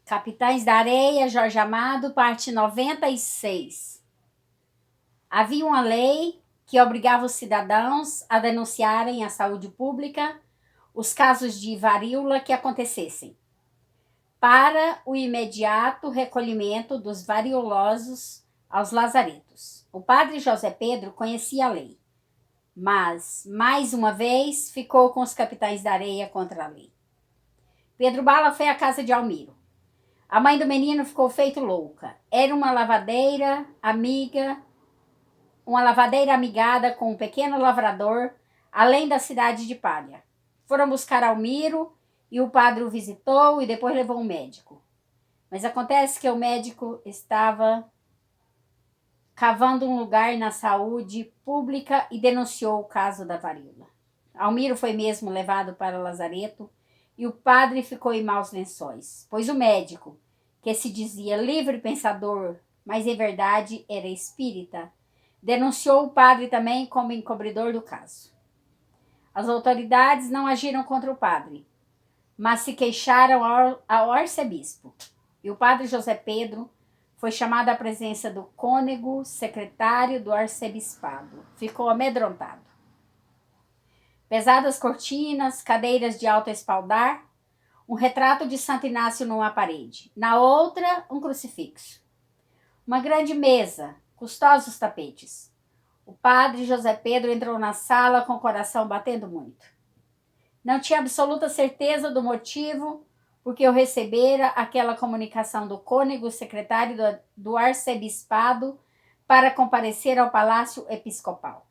Capitães da Areia, Jorge Amado, parte 96. Havia uma lei que obrigava os cidadãos a denunciarem à saúde pública os casos de varíola que acontecessem, para o imediato recolhimento dos variolosos aos lazaretos. O padre José Pedro conhecia a lei, mas, mais uma vez, ficou com os capitães da areia contra a lei. Pedro Bala foi à casa de Almiro. A mãe do menino ficou feito louca. Era uma lavadeira amigada com um pequeno lavrador, além da cidade de Palha. Foram buscar Almiro e o padre o visitou e depois levou um médico. Mas acontece que o médico estava cavando um lugar na saúde pública e denunciou o caso da varíola. Almiro foi mesmo levado para o lazareto e o padre ficou em maus lençóis, pois o médico, que se dizia livre pensador, mas em verdade era espírita, denunciou o padre também como encobridor do caso. As autoridades não agiram contra o padre, mas se queixaram ao arcebispo. E o padre José Pedro foi chamado à presença do cônego secretário do arcebispado. Ficou amedrontado. Pesadas cortinas, cadeiras de alto espaldar, um retrato de Santo Inácio numa parede, na outra um crucifixo. Uma grande mesa, custosos tapetes. O padre José Pedro entrou na sala com o coração batendo muito. Não tinha absoluta certeza do motivo por que eu recebera aquela comunicação do cônego secretário do arcebispado para comparecer ao palácio episcopal.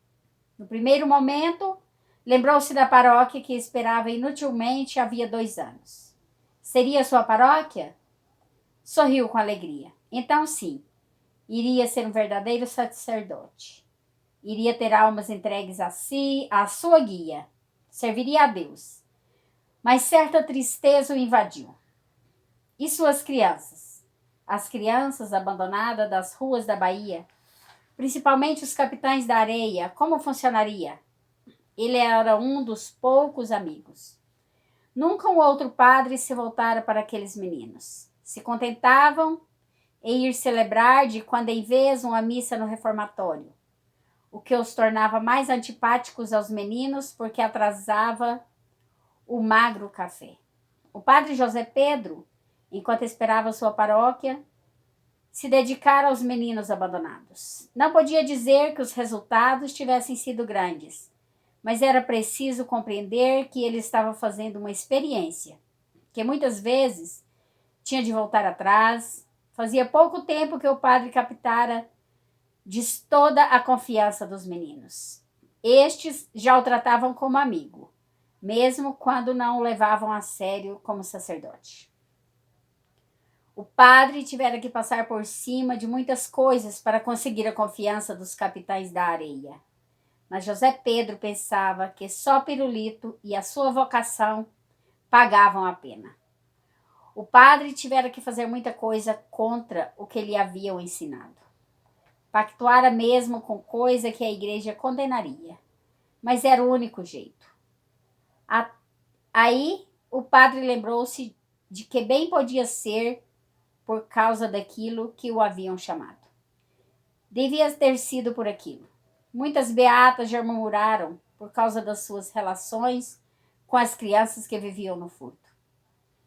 No primeiro momento, lembrou-se da paróquia que esperava inutilmente havia 2 anos. Seria sua paróquia? Sorriu com alegria. Então, sim, iria ser um verdadeiro sacerdote. Iria ter almas entregues a si, à sua guia. Serviria a Deus. Mas certa tristeza o invadiu. E suas crianças? As crianças abandonadas das ruas da Bahia, principalmente os capitães da areia, como funcionaria? Ele era um dos poucos amigos. Nunca um outro padre se voltara para aqueles meninos. Se contentavam em ir celebrar de quando em vez uma missa no reformatório, o que os tornava mais antipáticos aos meninos porque atrasava o magro café. O padre José Pedro, enquanto esperava sua paróquia, se dedicara aos meninos abandonados. Não podia dizer que os resultados tivessem sido grandes, mas era preciso compreender que ele estava fazendo uma experiência, que muitas vezes tinha de voltar atrás. Fazia pouco tempo que o padre captara de toda a confiança dos meninos. Estes já o tratavam como amigo, mesmo quando não o levavam a sério como sacerdote. O padre tivera que passar por cima de muitas coisas para conseguir a confiança dos capitães da areia. Mas José Pedro pensava que só Pirulito e a sua vocação pagavam a pena. O padre tivera que fazer muita coisa contra o que lhe haviam ensinado. Pactuara mesmo com coisa que a igreja condenaria, mas era o único jeito. Aí o padre lembrou-se de que bem podia ser por causa daquilo que o haviam chamado. Devia ter sido por aquilo. Muitas beatas já murmuraram por causa das suas relações com as crianças que viviam no furto.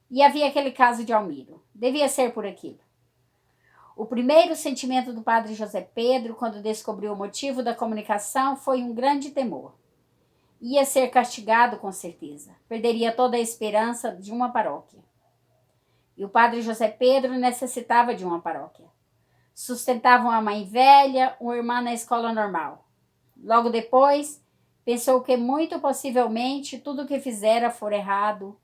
E havia aquele caso de Almiro. Devia ser por aquilo. O primeiro sentimento do padre José Pedro, quando descobriu o motivo da comunicação, foi um grande temor. Ia ser castigado com certeza. Perderia toda a esperança de uma paróquia. E o padre José Pedro necessitava de uma paróquia. Sustentavam a mãe velha, uma irmã na escola normal. Logo depois, pensou que muito possivelmente tudo o que fizera fora errado.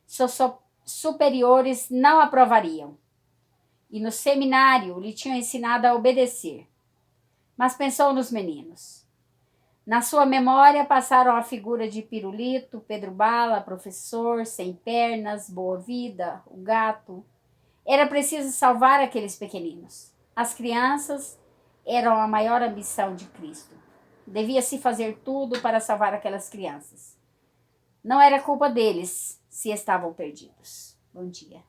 Seus superiores não aprovariam. E no seminário lhe tinham ensinado a obedecer. Mas pensou nos meninos. Na sua memória passaram a figura de Pirulito, Pedro Bala, professor, sem pernas, boa vida, o gato. Era preciso salvar aqueles pequeninos. As crianças eram a maior ambição de Cristo. Devia-se fazer tudo para salvar aquelas crianças. Não era culpa deles se estavam perdidos. Bom dia.